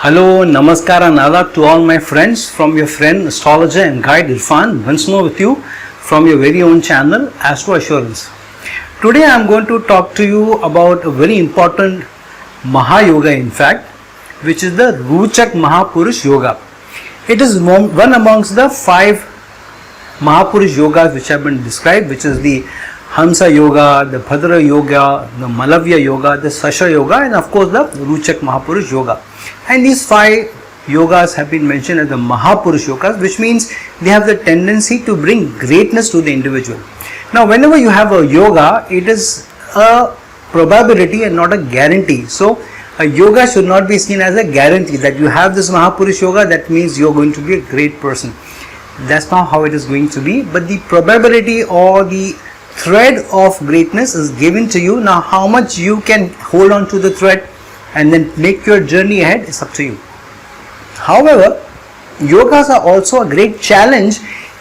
Hello, Namaskar and Adab to all my friends from your friend, astrologer and guide Irfan, once more with you from your very own channel, Astro Assurance. Today I am going to talk to you about a very important Mahayoga, in fact, which is the Ruchak Mahapurush Yoga. It is one amongst the 5 Mahapurush Yogas which have been described, which is the Hamsa Yoga, the Bhadra Yoga, the Malavya Yoga, the Sasha Yoga, and of course the Ruchak Mahapurush Yoga. And these 5 yogas have been mentioned as the Mahapurush Yogas, which means they have the tendency to bring greatness to the individual. Now, whenever you have a yoga, it is a probability and not a guarantee. So, a yoga should not be seen as a guarantee that you have this Mahapurush Yoga, that means you are going to be a great person. That's not how it is going to be, but the probability or the thread of greatness is given to you. Now, how much you can hold on to the thread and then make your journey ahead is up to you. However, yogas are also a great challenge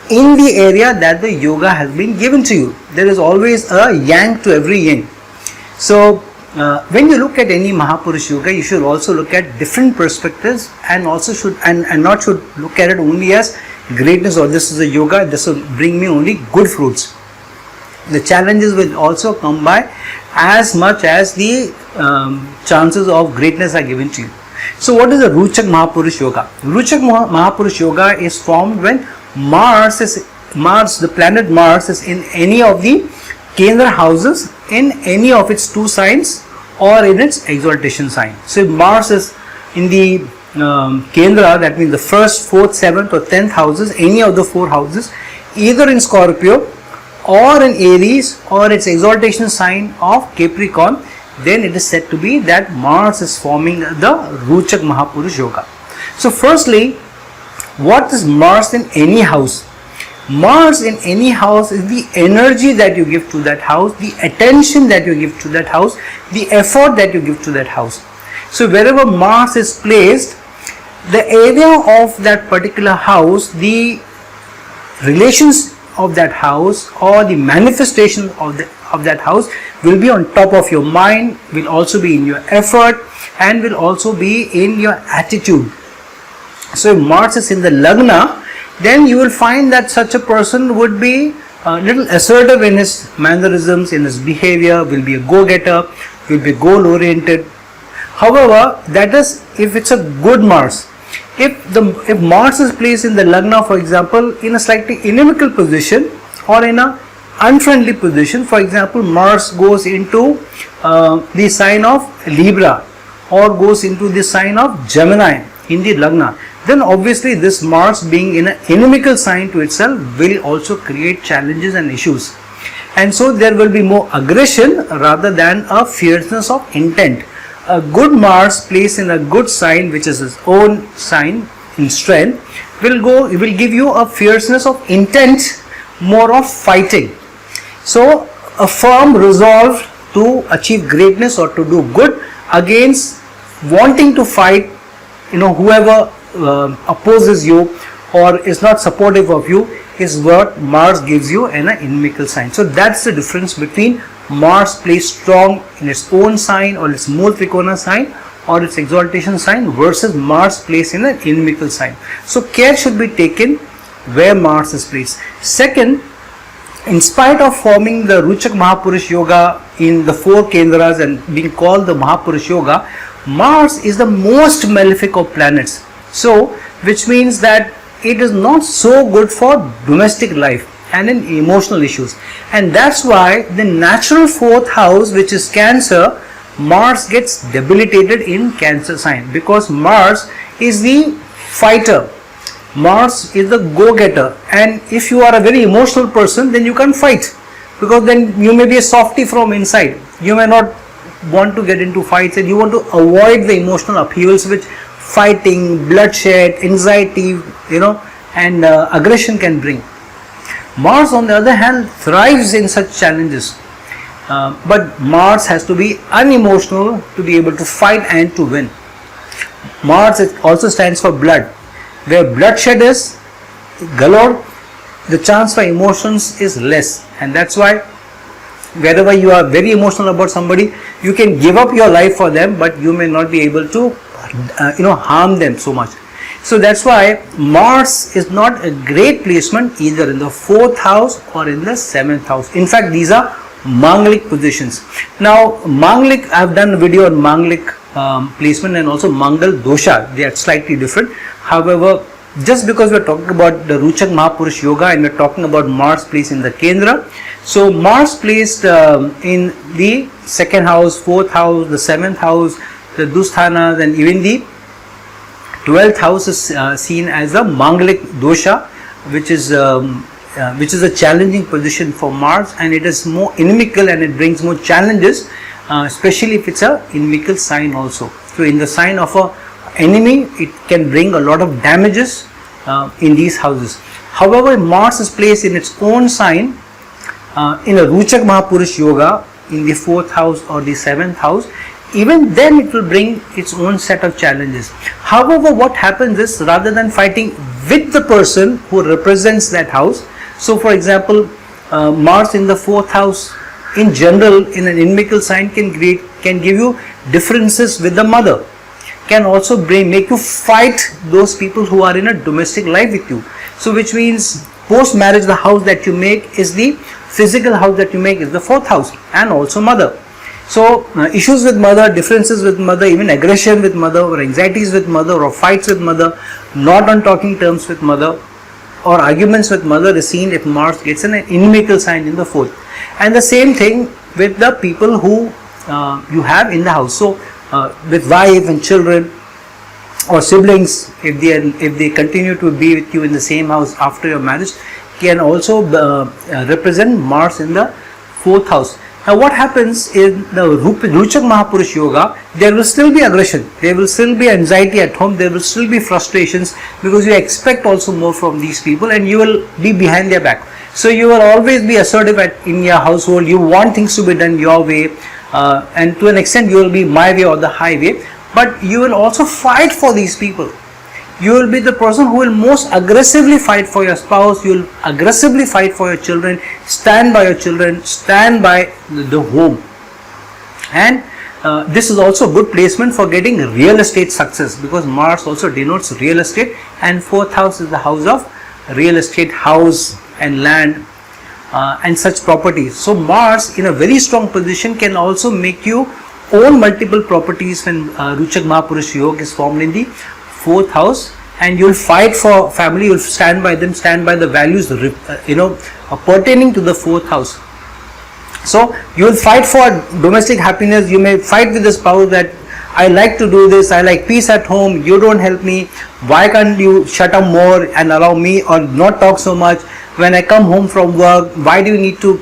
in the area that the yoga has been given to you. There is always a yang to every yin. So, when you look at any Mahapurush Yoga, you should also look at different perspectives and also should look at it only as greatness, or this is a yoga, this will bring me only good fruits. The challenges will also come by as much as the chances of greatness are given to you. So what is the Ruchak Mahapurush Yoga? Ruchak Mahapurush Yoga is formed when the planet Mars is in any of the Kendra houses, in any of its 2 signs or in its exaltation sign. So if Mars is in the Kendra, that means the 1st, 4th, 7th or 10th houses, any of the 4 houses, either in Scorpio or in Aries or its exaltation sign of Capricorn, then it is said to be that Mars is forming the Ruchak Mahapurush Yoga. So firstly, what is Mars in any house? Mars in any house is the energy that you give to that house, the attention that you give to that house, the effort that you give to that house. So wherever Mars is placed, the area of that particular house, the relations of that house or the manifestation of that house will be on top of your mind, will also be in your effort, and will also be in your attitude. So if Mars is in the Lagna, then you will find that such a person would be a little assertive in his mannerisms, in his behavior, will be a go-getter, will be goal-oriented. However, that is if it's a good Mars. If Mars is placed in the Lagna, for example, in a slightly inimical position or in a unfriendly position, for example, Mars goes into the sign of Libra or goes into the sign of Gemini in the Lagna, then obviously this Mars being in an inimical sign to itself will also create challenges and issues. And so there will be more aggression rather than a fierceness of intent. A good Mars placed in a good sign, which is his own sign in strength, will give you a fierceness of intent, more of fighting. So a firm resolve to achieve greatness or to do good against wanting to fight, whoever opposes you or is not supportive of you, is what Mars gives you in an inimical sign. So that's the difference between Mars placed strong in its own sign or its Mool Trikona sign or its exaltation sign versus Mars placed in an inimical sign. So care should be taken where Mars is placed. Second, in spite of forming the Ruchak Mahapurush Yoga in the 4 Kendras and being called the Mahapurush Yoga, Mars is the most malefic of planets. So, which means that it is not so good for domestic life and in emotional issues, and that's why the natural 4th house, which is Cancer, Mars gets debilitated in Cancer sign, because Mars is the fighter, Mars is the go-getter, and if you are a very emotional person, then you can't fight, because then you may be a softy from inside. You may not want to get into fights and you want to avoid the emotional upheavals which fighting, bloodshed, anxiety, and aggression can bring. Mars, on the other hand, thrives in such challenges, but Mars has to be unemotional to be able to fight and to win. Mars also stands for blood. Where bloodshed is galore, the chance for emotions is less, and that's why wherever you are very emotional about somebody, you can give up your life for them, but you may not be able to harm them so much. So that's why Mars is not a great placement either in the 4th house or in the 7th house. In fact, these are Mangalic positions. Now, Mangalic, I've done a video on Mangalic placement and also Mangal Dosha. They are slightly different. However, just because we're talking about the Ruchak Mahapurush Yoga and we're talking about Mars place in the Kendra, so Mars placed in the 2nd house, 4th house, the 7th house, the Dusthanas, and even the 12th house is seen as a Mangalic Dosha, which is a challenging position for Mars, and it is more inimical and it brings more challenges, especially if it's a inimical sign also. So in the sign of a enemy, it can bring a lot of damages in these houses. However, Mars is placed in its own sign in a Ruchak Mahapurush Yoga in the 4th house or the 7th house. Even then it will bring its own set of challenges. However, what happens is, rather than fighting with the person who represents that house, so for example, Mars in the 4th house in general in an inimical sign can give you differences with the mother, can also make you fight those people who are in a domestic life with you. So which means post marriage, the house that you make is the physical house that you make is the 4th house, and also mother. So issues with mother, differences with mother, even aggression with mother, or anxieties with mother, or fights with mother, not on talking terms with mother, or arguments with mother is seen if Mars gets an inimical sign in the 4th. And the same thing with the people who you have in the house. So with wife and children or siblings, if they continue to be with you in the same house after your marriage, can also represent Mars in the 4th house. Now what happens in the Ruchak Mahapurush Yoga, there will still be aggression, there will still be anxiety at home, there will still be frustrations, because you expect also more from these people and you will be behind their back. So you will always be assertive in your household, you want things to be done your way, and to an extent you will be my way or the highway, but you will also fight for these people. You will be the person who will most aggressively fight for your spouse, you will aggressively fight for your children, stand by your children, stand by the home. And this is also a good placement for getting real estate success, because Mars also denotes real estate, and 4th house is the house of real estate, house and land and such properties. So Mars in a very strong position can also make you own multiple properties when Ruchak Mahapurush Yoga is formed in the 4th house, and you will fight for family, you will stand by them, stand by the values pertaining to the 4th house. So you will fight for domestic happiness. You may fight with the spouse that I like to do this, I like peace at home, you don't help me, why can't you shut up more and allow me, or not talk so much, when I come home from work, why do you need to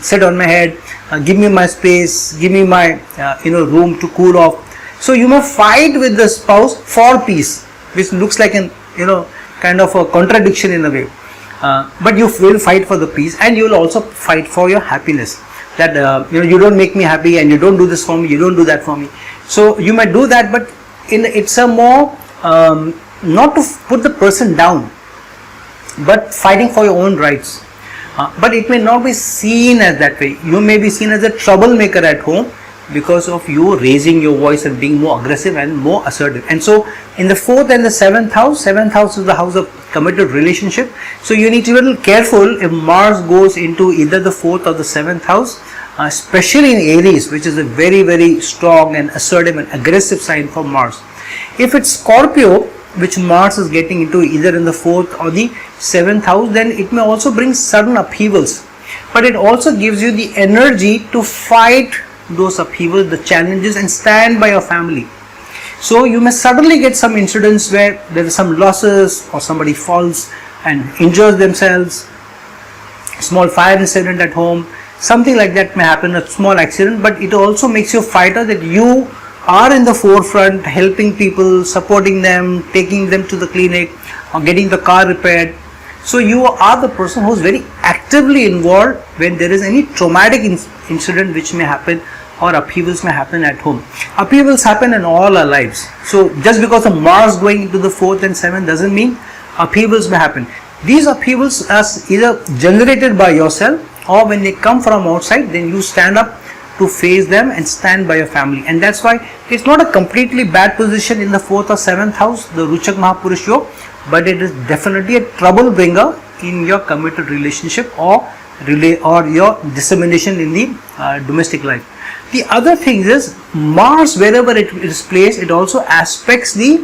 sit on my head, give me my space, give me my room to cool off. So you may fight with the spouse for peace, which looks like an kind of a contradiction in a way, but you will fight for the peace, and you will also fight for your happiness, that you don't make me happy, and you don't do this for me, you don't do that for me. So you might do that, but it's a more not to put the person down, but fighting for your own rights. But it may not be seen as that way. You may be seen as a troublemaker at home because of you raising your voice and being more aggressive and more assertive. And so in the 4th and the 7th house is the house of committed relationship. So you need to be a little careful if Mars goes into either the 4th or the 7th house, especially in Aries, which is a very, very strong and assertive and aggressive sign for Mars. If it's Scorpio, which Mars is getting into either in the 4th or the 7th house, then it may also bring sudden upheavals, but it also gives you the energy to fight those upheavals, the challenges, and stand by your family. So you may suddenly get some incidents where there is some losses, or somebody falls and injures themselves, small fire incident at home, something like that may happen, a small accident, but it also makes you a fighter, that you are in the forefront, helping people, supporting them, taking them to the clinic, or getting the car repaired. So you are the person who is very actively involved when there is any traumatic incident which may happen, or upheavals may happen at home. Upheavals happen in all our lives. So just because of Mars going into the 4th and 7th doesn't mean upheavals may happen. These upheavals are either generated by yourself, or when they come from outside, then you stand up to face them and stand by your family. And that's why it's not a completely bad position in the 4th or 7th house, the Ruchak Mahapurush Yoga, but it is definitely a trouble bringer in your committed relationship or your dissemination in the domestic life. The other thing is Mars, wherever it is placed, it also aspects the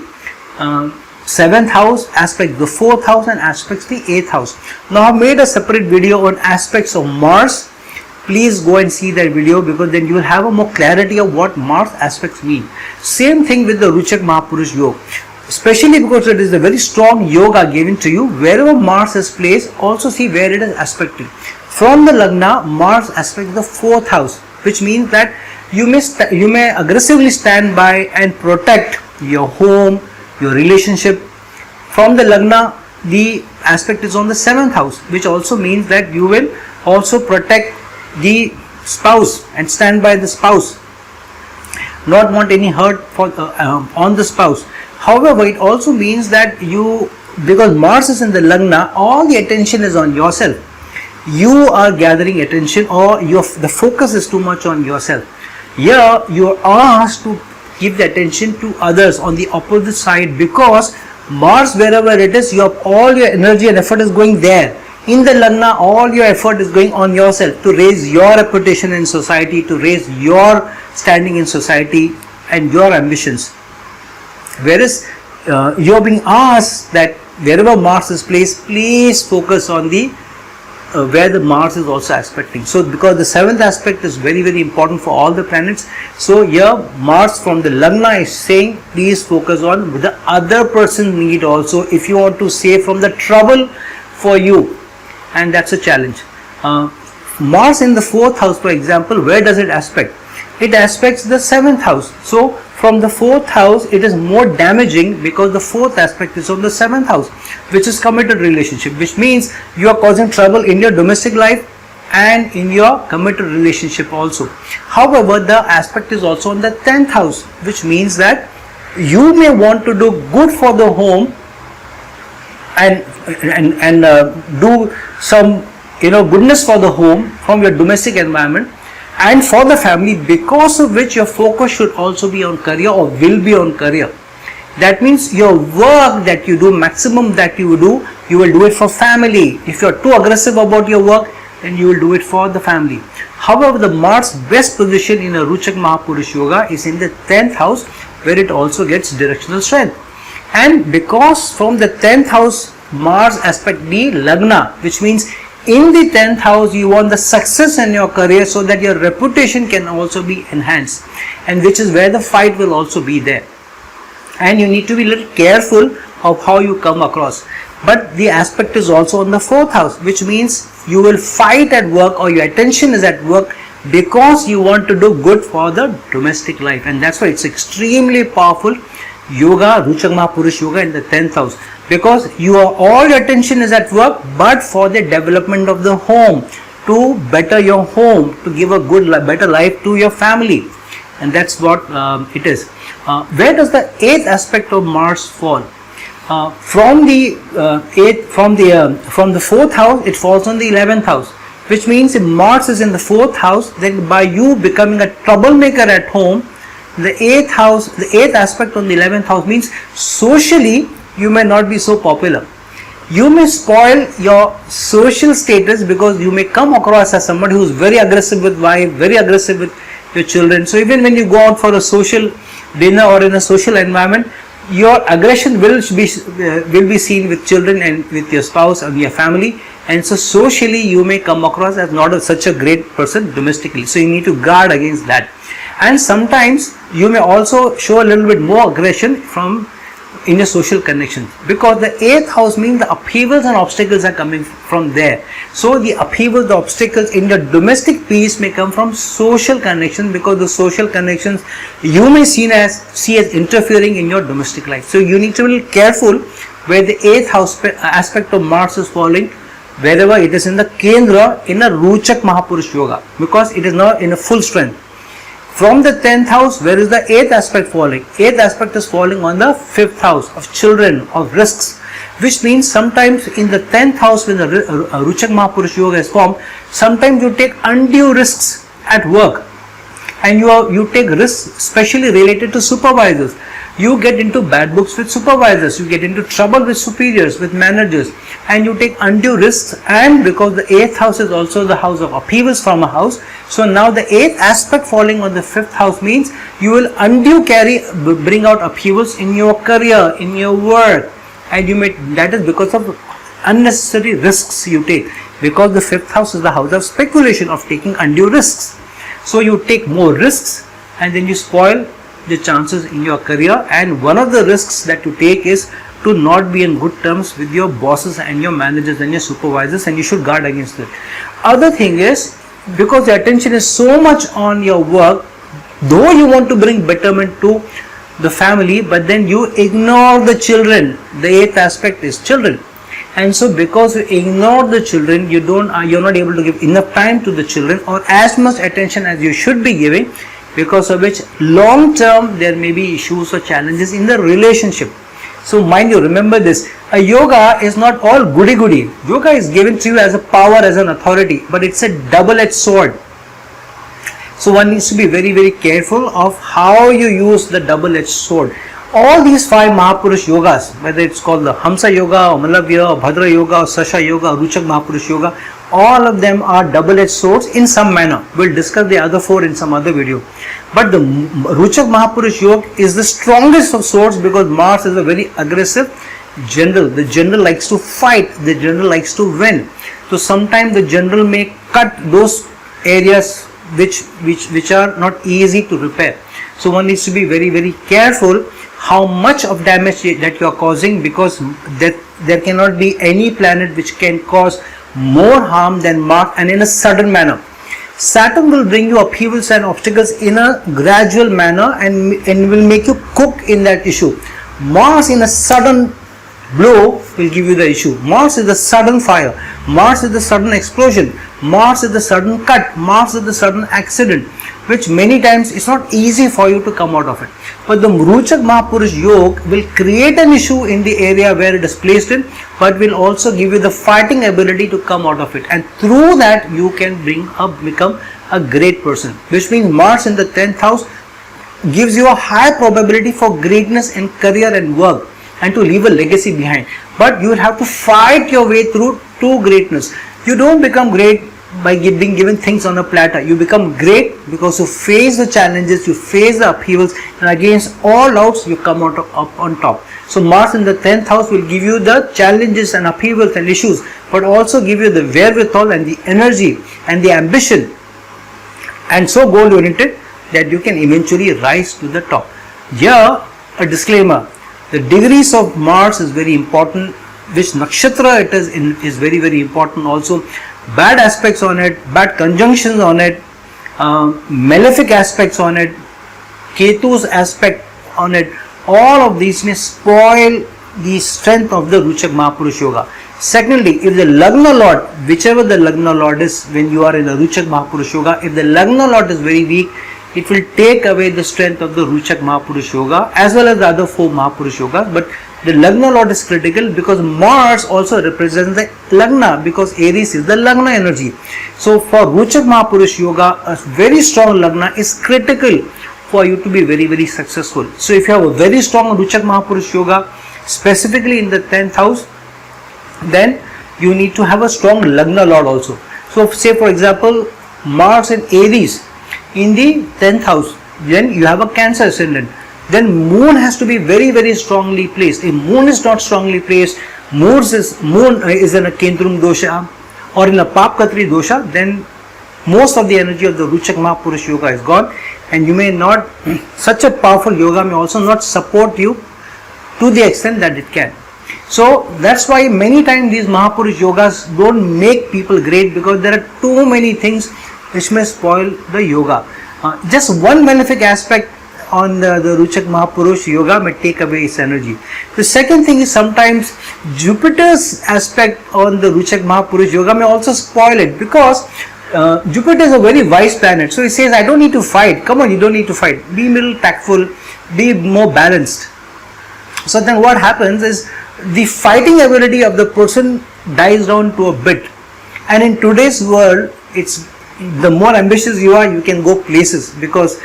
7th house, aspects the 4th house, and aspects the 8th house. Now I've made a separate video on aspects of Mars. Please go and see that video, because then you will have a more clarity of what Mars aspects mean. Same thing with the Ruchak Mahapurush Yoga. Especially because it is a very strong yoga given to you, wherever Mars is placed, also see where it is aspected. From the Lagna, Mars aspects the 4th house, which means that you may aggressively stand by and protect your home, your relationship. From the Lagna, the aspect is on the 7th house, which also means that you will also protect the spouse and stand by the spouse, not want any hurt on the spouse. However, it also means that because Mars is in the Lagna, all the attention is on yourself. You are gathering attention, or the focus is too much on yourself. Here you are asked to give the attention to others on the opposite side, because Mars, wherever it is, all your energy and effort is going there. In the Lagna, all your effort is going on yourself to raise your reputation in society, to raise your standing in society and your ambitions. Whereas you are being asked that wherever Mars is placed, please focus on the where the Mars is also aspecting. So because the 7th aspect is very, very important for all the planets, so here Mars from the Lagna is saying please focus on the other person's need also, if you want to save from the trouble for you, and that's a challenge. Mars in the 4th house, for example, where does it aspect? It aspects the 7th house. So from the 4th house, it is more damaging because the 4th aspect is on the 7th house, which is committed relationship, which means you are causing trouble in your domestic life and in your committed relationship also. However, the aspect is also on the 10th house, which means that you may want to do good for the home and do some goodness for the home from your domestic environment and for the family, because of which your focus should also be on career or will be on career. That means your work that you do, maximum that you will do it for family. If you are too aggressive about your work, then you will do it for the family. However, the Mars best position in a Ruchak Mahapurush Yoga is in the 10th house, where it also gets directional strength. And because from the 10th house Mars aspect the Lagna, which means in the 10th house you want the success in your career, so that your reputation can also be enhanced, and which is where the fight will also be there. And you need to be a little careful of how you come across. But the aspect is also on the 4th house, which means you will fight at work, or your attention is at work, because you want to do good for the domestic life. And that's why it's extremely powerful yoga, Ruchak Mahapurush Yoga in the 10th house, because all your attention is at work, but for the development of the home, to better your home, to give a better life to your family. And that's what it is. Where does the 8th aspect of Mars fall? From the 4th house, it falls on the 11th house, which means if Mars is in the 4th house, then by you becoming a troublemaker at home, the 8th aspect on the 11th house means socially you may not be so popular. You may spoil your social status, because you may come across as somebody who is very aggressive with wife, very aggressive with your children. So even when you go out for a social dinner or in a social environment, your aggression will be seen with children and with your spouse and your family, and so socially you may come across as not such a great person domestically. So you need to guard against that. And sometimes you may also show a little bit more aggression in your social connections, because the 8th house means the upheavals and obstacles are coming from there. So the upheavals, the obstacles in your domestic peace may come from social connections, because the social connections you may see as interfering in your domestic life. So you need to be careful where the 8th house aspect of Mars is falling, wherever it is in the Kendra in a Ruchak Mahapurush Yoga, because it is not in a full strength. From the 10th house, where is the 8th aspect falling? 8th aspect is falling on the 5th house of children, of risks, which means sometimes in the 10th house when the Ruchak Mahapurush Yoga is formed, sometimes you take undue risks at work. and you take risks, especially related to supervisors. You get into bad books with supervisors, you get into trouble with superiors, with managers, and you take undue risks. And because the 8th house is also the house of upheavals from a house, so now the 8th aspect falling on the 5th house means you will bring out upheavals in your career, in your work, and that is because of unnecessary risks you take, because the 5th house is the house of speculation, of taking undue risks. So you take more risks and then you spoil the chances in your career. And one of the risks that you take is to not be in good terms with your bosses and your managers and your supervisors, and you should guard against it. Other thing is, because the attention is so much on your work, though you want to bring betterment to the family, but then you ignore the children. The 8th aspect is children, and so because you ignore the children, you're not able to give enough time to the children or as much attention as you should be giving, because of which long term there may be issues or challenges in the relationship. So mind you, remember this, a yoga is not all goody goody. Yoga is given to you as a power, as an authority, but it's a double-edged sword. So one needs to be very, very careful of how you use the double-edged sword. All these 5 Mahapurush yogas, whether it's called the Hamsa yoga, or Malavya, or Bhadra yoga, or Sasha yoga, or Ruchak Mahapurush yoga, all of them are double-edged swords in some manner. We'll discuss the other 4 in some other video. But the Ruchak Mahapurush yoga is the strongest of swords, because Mars is a very aggressive general. The general likes to fight, the general likes to win. So sometimes the general may cut those areas which are not easy to repair. So one needs to be very, very careful how much of damage that you are causing, because there cannot be any planet which can cause more harm than Mars, and in a sudden manner. Saturn will bring you upheavals and obstacles in a gradual manner and will make you cook in that issue. Mars in a sudden blow will give you the issue. Mars is the sudden fire. Mars is the sudden explosion. Mars is the sudden cut. Mars is the sudden accident, which many times is not easy for you to come out of it. But the Ruchak Mahapurush Yoga will create an issue in the area where it is placed in, but will also give you the fighting ability to come out of it. And through that you can become a great person, which means Mars in the 10th house gives you a high probability for greatness in career and work, and to leave a legacy behind. But you will have to fight your way through to greatness. You don't become great by being given things on a platter. You become great because you face the challenges, you face the upheavals, and against all odds you come out up on top. So Mars in the 10th house will give you the challenges and upheavals and issues, but also give you the wherewithal and the energy and the ambition, and so goal oriented that you can eventually rise to the top. Here a disclaimer: the degrees of Mars is very important, which nakshatra it is very, very important also. Bad aspects on it, bad conjunctions on it, malefic aspects on it, Ketu's aspect on it, all of these may spoil the strength of the Ruchak Mahapurush Yoga. Secondly, if the Lagna Lord, whichever the Lagna Lord is when you are in a Ruchak Mahapurush Yoga, if the Lagna Lord is very weak, it will take away the strength of the Ruchak Mahapurush Yoga as well as the other 4 Mahapurush Yogas. But the Lagna Lord is critical because Mars also represents the Lagna, because Aries is the Lagna energy. So for Ruchak Mahapurush Yoga, a very strong Lagna is critical for you to be very, very successful. So if you have a very strong Ruchak Mahapurush Yoga, specifically in the 10th house, then you need to have a strong Lagna Lord also. So say for example, Mars and Aries in the 10th house, then you have a Cancer ascendant. Then Moon has to be very, very strongly placed. If Moon is not strongly placed, Moon is in a Kendrum dosha or in a Papkatri dosha, then most of the energy of the Ruchak Mahapurush Yoga is gone, and you may not, such a powerful yoga may also not support you to the extent that it can. So that's why many times these Mahapurush Yogas don't make people great, because there are too many things which may spoil the yoga. Just one malefic aspect on the Ruchak Mahapurush Yoga may take away its energy. The second thing is sometimes Jupiter's aspect on the Ruchak Mahapurush Yoga may also spoil it, because Jupiter is a very wise planet. So he says, I don't need to fight. Come on, you don't need to fight. Be a little tactful, be more balanced. So then what happens is the fighting ability of the person dies down to a bit. And in today's world, it's the more ambitious you are, you can go places, because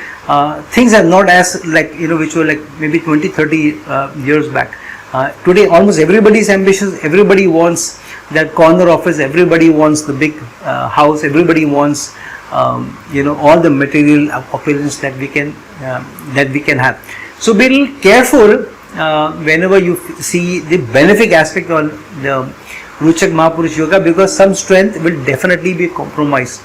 things are not as like, which were like maybe 20, 30 years back. Today almost everybody is ambitious, everybody wants that corner office, everybody wants the big house, everybody wants all the material opulence that we can have. So be a little careful whenever you see the benefic aspect on the Ruchak Mahapurush Yoga, because some strength will definitely be compromised.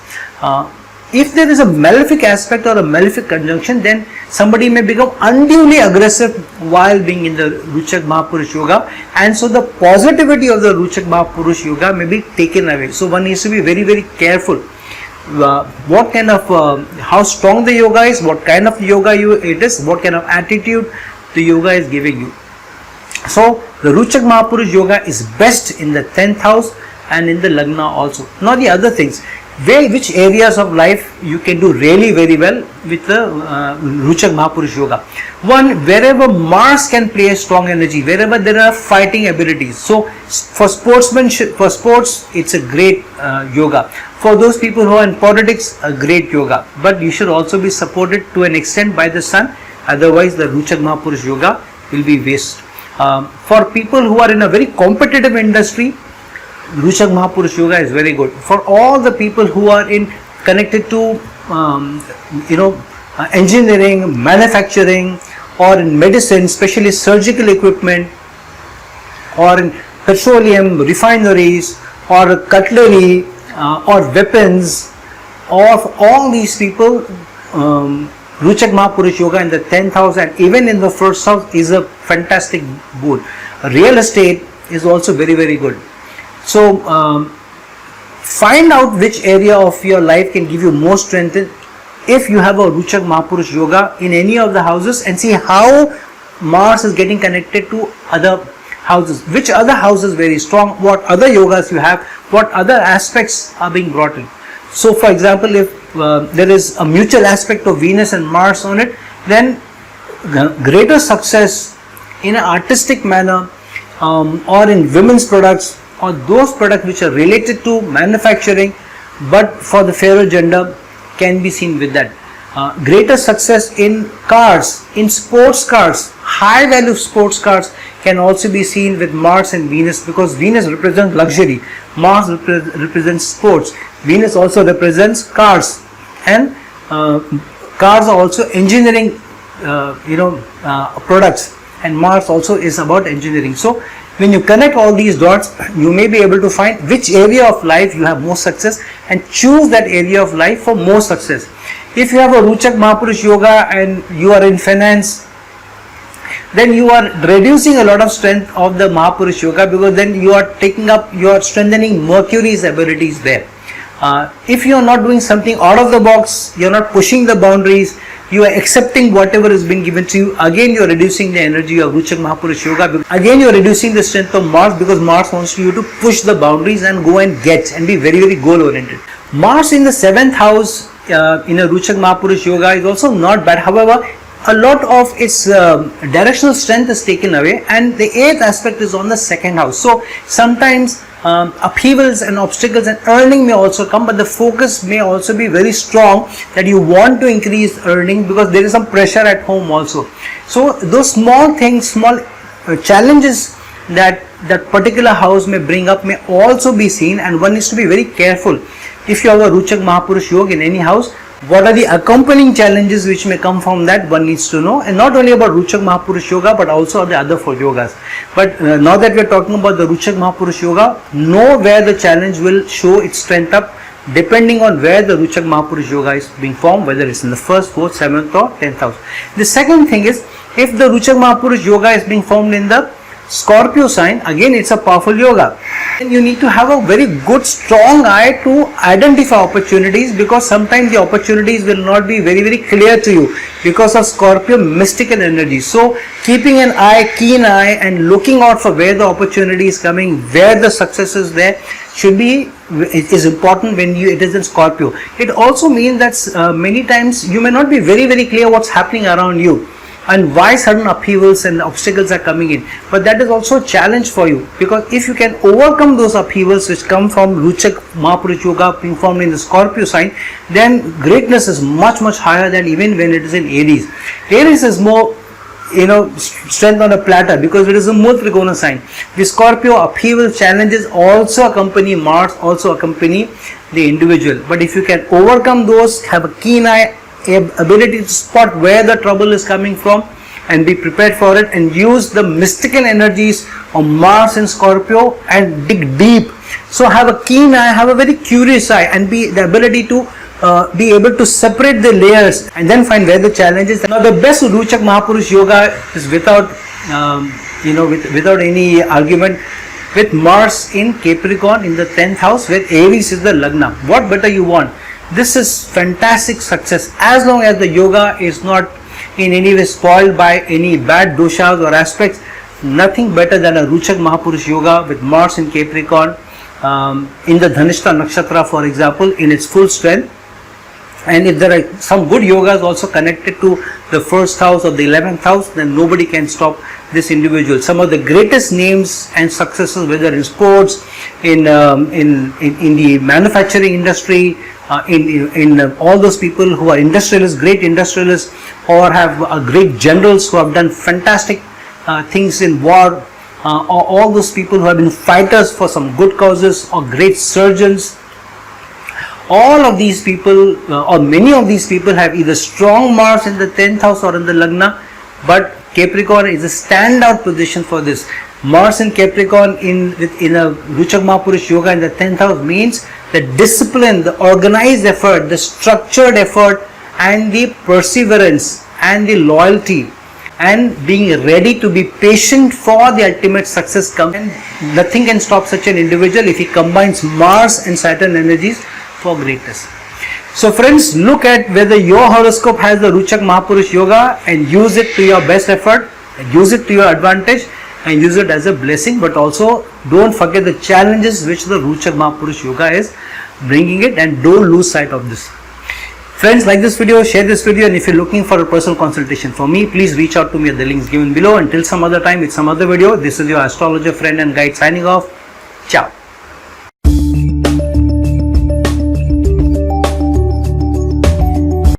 If there is a malefic aspect or a malefic conjunction, then somebody may become unduly aggressive while being in the Ruchak Mahapurush Yoga, and so the positivity of the Ruchak Mahapurush Yoga may be taken away. So one needs to be very, very careful. What kind of, how strong the yoga is, what kind of yoga it is, what kind of attitude the yoga is giving you. So the Ruchak Mahapurush Yoga is best in the 10th house and in the Lagna also. Now the other things, which areas of life you can do really very well with the Ruchak Mahapurush Yoga. One, wherever Mars can play a strong energy, wherever there are fighting abilities. So for sportsmanship, for sports, it's a great yoga. For those people who are in politics, a great yoga. But you should also be supported to an extent by the sun. Otherwise, the Ruchak Mahapurush Yoga will be waste. For people who are in a very competitive industry, Ruchak Mahapurush Yoga is very good. For all the people who are connected to engineering, manufacturing, or in medicine, especially surgical equipment, or in petroleum refineries, or cutlery, or weapons, of all these people, Ruchak Mahapurush Yoga in the 10th house and even in the 1st house is a fantastic boon. Real estate is also very, very good. So find out which area of your life can give you more strength if you have a Ruchak Mahapurush Yoga in any of the houses, and see how Mars is getting connected to other houses. Which other house is very strong, what other yogas you have, what other aspects are being brought in. So for example, if there is a mutual aspect of Venus and Mars on it, then greater success in an artistic manner, or in women's products, or those products which are related to manufacturing but for the fairer gender, can be seen with that. Greater success in cars, in sports cars, high value sports cars can also be seen with Mars and Venus, because Venus represents luxury, Mars represents sports, Venus also represents cars, and cars are also engineering products, and Mars also is about engineering. So when you connect all these dots, you may be able to find which area of life you have more success and choose that area of life for more success. If you have a Ruchak Mahapurush Yoga and you are in finance, then you are reducing a lot of strength of the Mahapurush Yoga, because then you are strengthening Mercury's abilities there. If you are not doing something out of the box, you are not pushing the boundaries, you are accepting whatever is being given to you, again you are reducing the energy of Ruchak Mahapurush Yoga. Again you are reducing the strength of Mars, because Mars wants you to push the boundaries and go and get and be very, very goal oriented. Mars in the 7th house in a Ruchak Mahapurush Yoga is also not bad. However, a lot of its directional strength is taken away, and the 8th aspect is on the 2nd house. So sometimes upheavals and obstacles and earning may also come, but the focus may also be very strong that you want to increase earning, because there is some pressure at home also. So those small things, small challenges that particular house may bring up may also be seen, and one needs to be very careful. If you have a Ruchak Mahapurush Yoga in any house, what are the accompanying challenges which may come from that, one needs to know. And not only about Ruchak Mahapurush Yoga, but also the other 4 yogas. But now that we are talking about the Ruchak Mahapurush Yoga, know where the challenge will show its strength up, depending on where the Ruchak Mahapurush Yoga is being formed, whether it's in the 1st, 4th, 7th or 10th house. The second thing is, if the Ruchak Mahapurush Yoga is being formed in the Scorpio sign, again it's a powerful yoga, and you need to have a very good strong eye to identify opportunities, because sometimes the opportunities will not be very, very clear to you because of Scorpio mystical energy. So keeping an eye, keen eye, and looking out for where the opportunity is coming, where the success is there, it is important when it is in Scorpio. It also means that many times you may not be very, very clear what's happening around you. and why sudden upheavals and obstacles are coming in. But that is also a challenge for you, because if you can overcome those upheavals which come from Ruchak Mahapurush Yoga being formed in the Scorpio sign, then greatness is much higher than even when it is in Aries. Aries is more, strength on a platter because it is a Mool Trigona sign. The Scorpio upheaval challenges also accompany Mars, also accompany the individual. But if you can overcome those, have a keen eye, ability to spot where the trouble is coming from and be prepared for it, and use the mystical energies of Mars and Scorpio and dig deep. So have a keen eye, have a very curious eye, and be the ability to be able to separate the layers and then find where the challenge is. Now the best Ruchak Mahapurush Yoga is without without any argument, with Mars in Capricorn in the 10th house, where Aries is the Lagna. What better you want? This is fantastic success, as long as the yoga is not in any way spoiled by any bad doshas or aspects. Nothing better than a Ruchak Mahapurush Yoga with Mars in Capricorn in the Dhanishta Nakshatra, for example, in its full strength. And if there are some good yogas also connected to the first house or the 11th house, then nobody can stop this individual. Some of the greatest names and successes, whether in sports, in the manufacturing industry, in all those people who are industrialists, great industrialists, or have great generals who have done fantastic things in war, or all those people who have been fighters for some good causes, or great surgeons. All of these people, or many of these people, have either strong Mars in the 10th house or in the Lagna, but Capricorn is a standout position for this. Mars in Capricorn in a Ruchak Mahapurush Yoga in the 10th house means the discipline, the organized effort, the structured effort, and the perseverance and the loyalty, and being ready to be patient for the ultimate success comes. And nothing can stop such an individual if he combines Mars and Saturn energies for greatness. So friends, look at whether your horoscope has the Ruchak Mahapurush Yoga and use it to your best effort, use it to your advantage, and use it as a blessing. But also don't forget the challenges which the Ruchak Mahapurush Yoga is bringing it, and don't lose sight of this. Friends, like this video, share this video, and if you're looking for a personal consultation for me, please reach out to me at the links given below. Until some other time with some other video, this is your astrologer friend and guide signing off. Ciao.